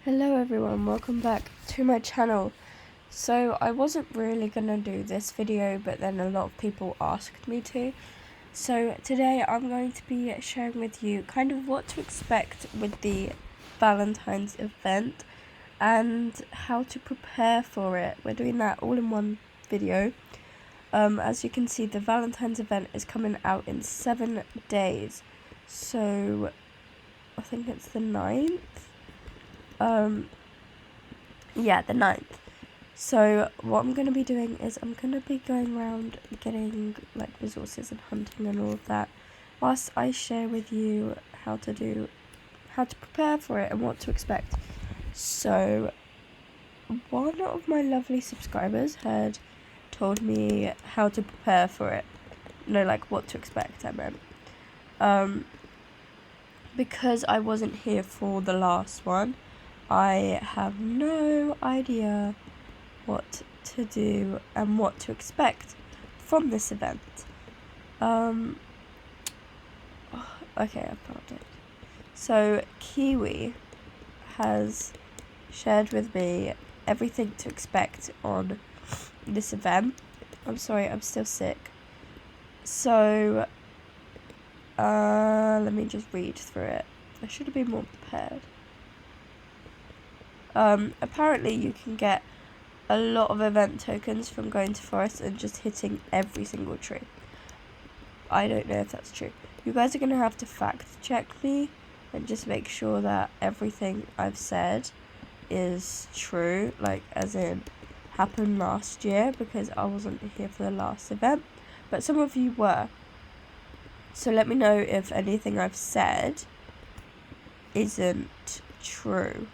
Hello everyone, welcome back to my channel. So I wasn't really gonna do this video, but then a lot of people asked me to. So today I'm going to be sharing with you kind of what to expect with the Valentine's event and how to prepare for it. We're doing that all in one video. As you can see, the Valentine's event is coming out in 7 days. So I think it's the 9th. Yeah, the 9th. So what I'm going to be doing is I'm going to be going around getting like resources and hunting and all of that, whilst I share with you how to prepare for it and what to expect. So one of my lovely subscribers had told me how to prepare for it. No, like what to expect, I meant. Because I wasn't here for the last one, I have no idea what to do and what to expect from this event. Okay, I found it. So Kiwi has shared with me everything to expect on this event. I'm sorry, I'm still sick. So let me just read through it. I should have been more prepared. Apparently you can get a lot of event tokens from going to forests and just hitting every single tree. I don't know if that's true. You guys are going to have to fact check me and just make sure that everything I've said is true, like as in happened last year, because I wasn't here for the last event, but some of you were. So let me know if anything I've said isn't true.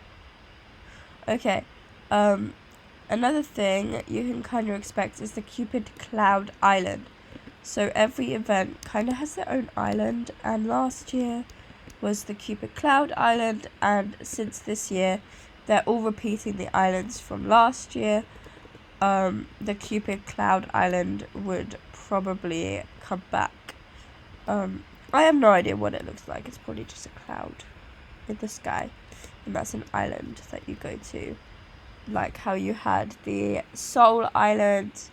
Okay, another thing you can kind of expect is the Cupid Cloud Island. So every event kind of has their own island, and last year was the Cupid Cloud Island, and since this year they're all repeating the islands from last year. The Cupid Cloud Island would probably come back. I have no idea what it looks like. It's probably just a cloud in the sky, and that's an island that you go to, like how you had the Soul Island,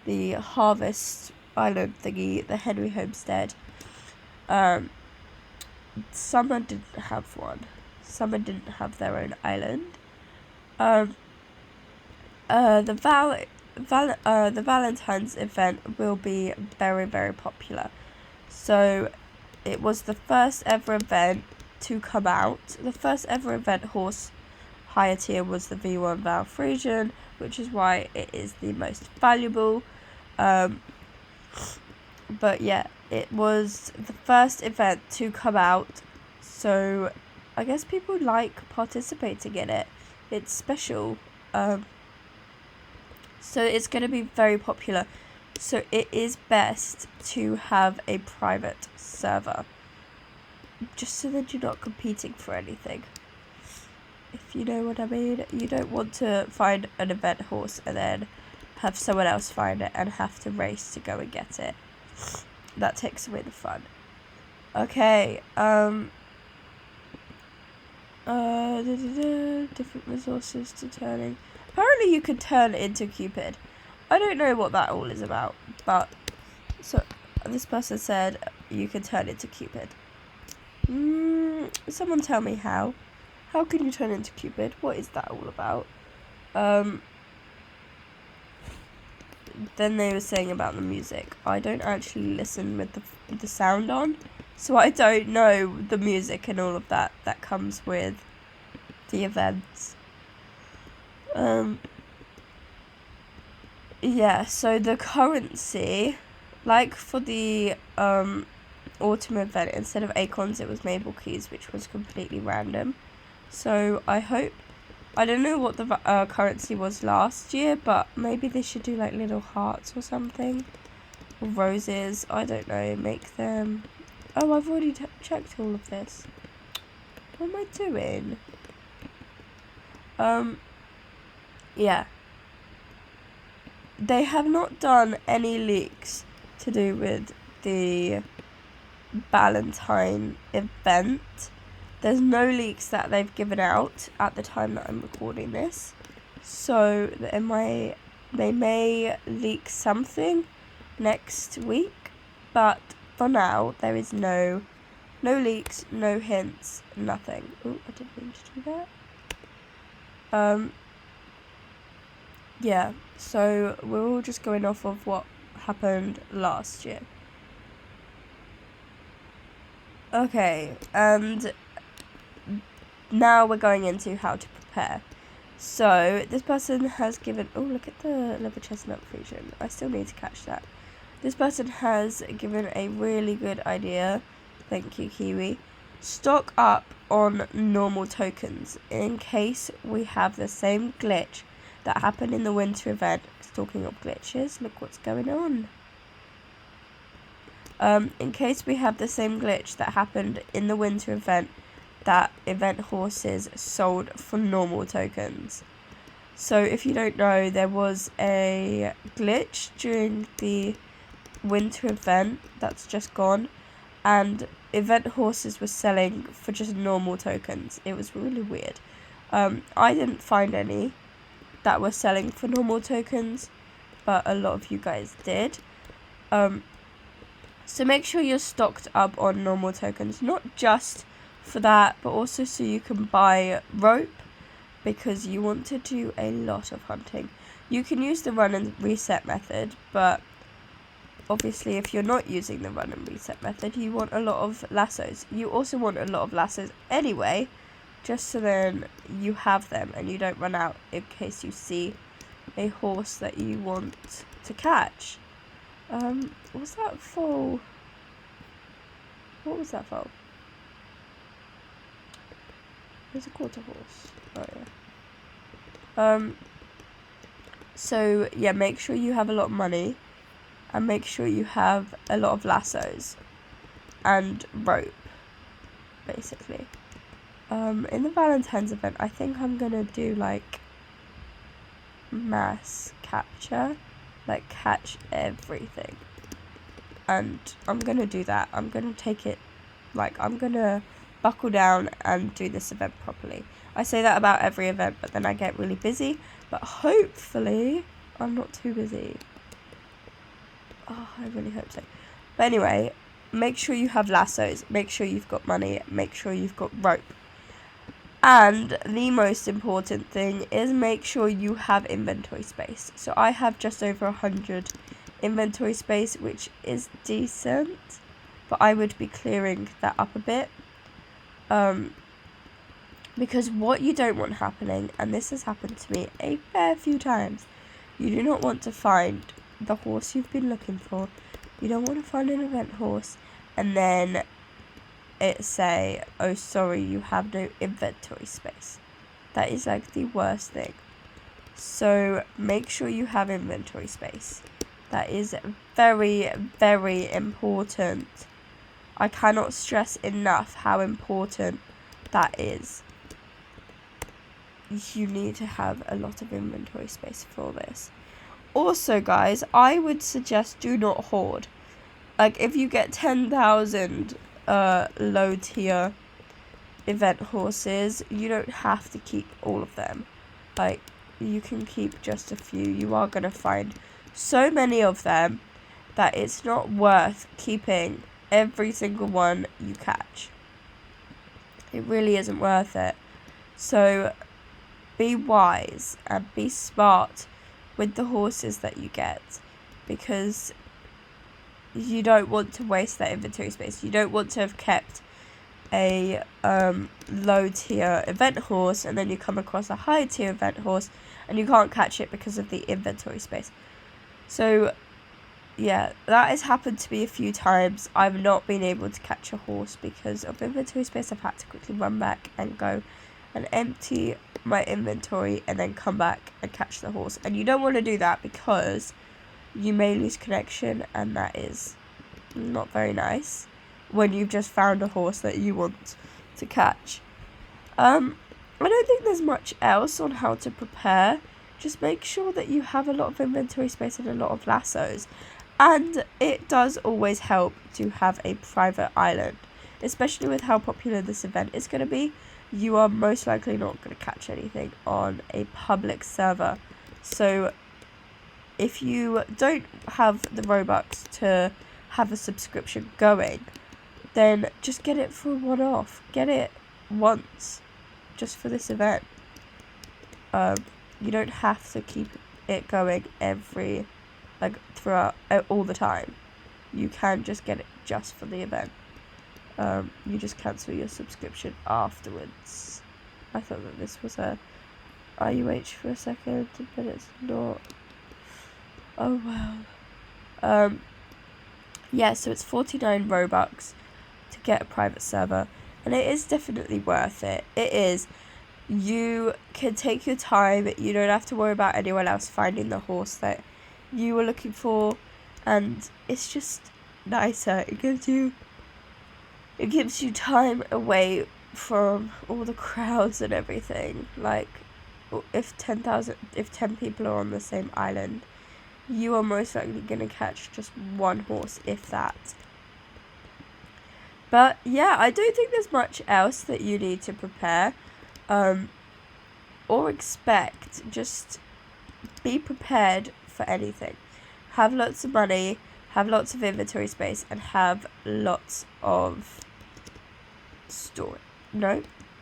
the Harvest Island thingy, the Henry Homestead. Summer didn't have one. Summer didn't have their own island. The Valentine's event will be very, very popular. So it was the first ever event to come out. The first ever event horse higher tier was the V1 Val Frisian, which is why it is the most valuable. But yeah, it was the first event to come out, so I guess people like participating in it. It's special. So it's going to be very popular. So it is best to have a private server, just so that you're not competing for anything. If you know what I mean. You don't want to find an event horse and then have someone else find it and have to race to go and get it. That takes away the fun. Okay, different resources to turning. Apparently you can turn into Cupid. I don't know what that all is about, but so this person said you can turn into Cupid. Someone tell me how. How can you turn into Cupid? What is that all about? Then they were saying about the music. I don't actually listen with the sound on, so I don't know the music and all of that comes with the events. Yeah, so the currency, like for the autumn event, instead of acorns it was maple keys, which was completely random. So I don't know what the currency was last year, but maybe they should do like little hearts or something, or roses. I don't know, make them. Oh, I've already checked all of this. What am I doing? Yeah. They have not done any leaks to do with the Valentine event, There's no leaks that they've given out at the time that I'm recording this. So they may leak something next week, but for now there is no leaks, no hints, nothing. Oh, I didn't mean to do that. Yeah, so we're all just going off of what happened last year. Okay, and now we're going into how to prepare. So this person has given, oh, look at the liver chestnut fusion. I still need to catch that. This person has given a really good idea. Thank you, Kiwi. Stock up on normal tokens in case we have the same glitch that happened in the winter event. Talking of glitches, look what's going on. In case we have the same glitch that happened in the winter event, that event horses sold for normal tokens. So if you don't know, there was a glitch during the winter event that's just gone, and event horses were selling for just normal tokens. It was really weird. I didn't find any that were selling for normal tokens, but a lot of you guys did. So make sure you're stocked up on normal tokens, not just for that, but also so you can buy rope, because you want to do a lot of hunting. You can use the run and reset method, but obviously if you're not using the run and reset method, you want a lot of lassos. You also want a lot of lassos anyway, just so then you have them and you don't run out in case you see a horse that you want to catch. Was that foal? What was that foal? It was a quarter horse. Oh yeah. So yeah, make sure you have a lot of money, and make sure you have a lot of lassos and rope, basically. In the Valentine's event, I think I'm gonna do like mass capture, like catch everything, and I'm gonna do that. I'm gonna take it, like I'm gonna buckle down and do this event properly. I say that about every event, but then I get really busy, but hopefully I'm not too busy. Oh, I really hope so. But anyway, make sure you have lassos, make sure you've got money, make sure you've got rope. And the most important thing is make sure you have inventory space. So I have just over 100 inventory space, which is decent, but I would be clearing that up a bit. Because what you don't want happening, and this has happened to me a fair few times, you do not want to find the horse you've been looking for. You don't want to find an event horse and then it say, oh sorry, you have no inventory space. That is like the worst thing. So make sure you have inventory space. That is very, very important. I cannot stress enough how important that is. You need to have a lot of inventory space for this. Also, guys, I would suggest do not hoard. Like, if you get 10,000 low tier event horses, you don't have to keep all of them. Like, you can keep just a few. You are going to find so many of them that it's not worth keeping every single one you catch. It really isn't worth it. So be wise and be smart with the horses that you get, because you don't want to waste that inventory space. You don't want to have kept a low tier event horse and then you come across a high tier event horse and you can't catch it because of the inventory space. So yeah, that has happened to me a few times. I've not been able to catch a horse because of inventory space. I've had to quickly run back and go and empty my inventory and then come back and catch the horse. And you don't want to do that because you may lose connection, and that is not very nice when you've just found a horse that you want to catch. I don't think there's much else on how to prepare. Just make sure that you have a lot of inventory space and a lot of lassos. And it does always help to have a private island, especially with how popular this event is going to be, you are most likely not going to catch anything on a public server. So if you don't have the Robux to have a subscription going, then just get it for a one-off. Get it once, just for this event. You don't have to keep it going throughout all the time. You can just get it just for the event. You just cancel your subscription afterwards. I thought that this was a IUH for a second, but it's not. Oh wow. Yeah, so it's 49 Robux to get a private server, and it is definitely worth it. It is. You can take your time. You don't have to worry about anyone else finding the horse that you were looking for, and it's just nicer. It gives you time away from all the crowds and everything. Like, if 10 people are on the same island, you are most likely going to catch just one horse, if that. But yeah, I don't think there's much else that you need to prepare or expect. Just be prepared for anything. Have lots of money, have lots of inventory space, and have lots of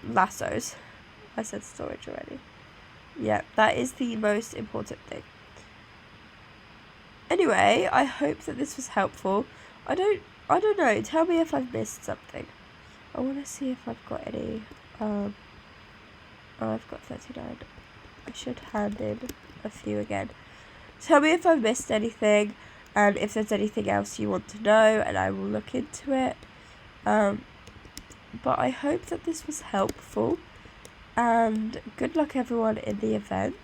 lassos. I said storage already. Yeah, that is the most important thing. Anyway, I hope that this was helpful. I don't know. Tell me if I've missed something. I want to see if I've got any. Oh, I've got 39. I should hand in a few again. Tell me if I've missed anything, and if there's anything else you want to know, and I will look into it. But I hope that this was helpful, and good luck everyone in the event.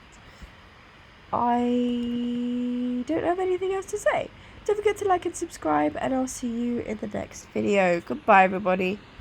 I don't have anything else to say. Don't forget to like and subscribe, and I'll see you in the next video. Goodbye, everybody.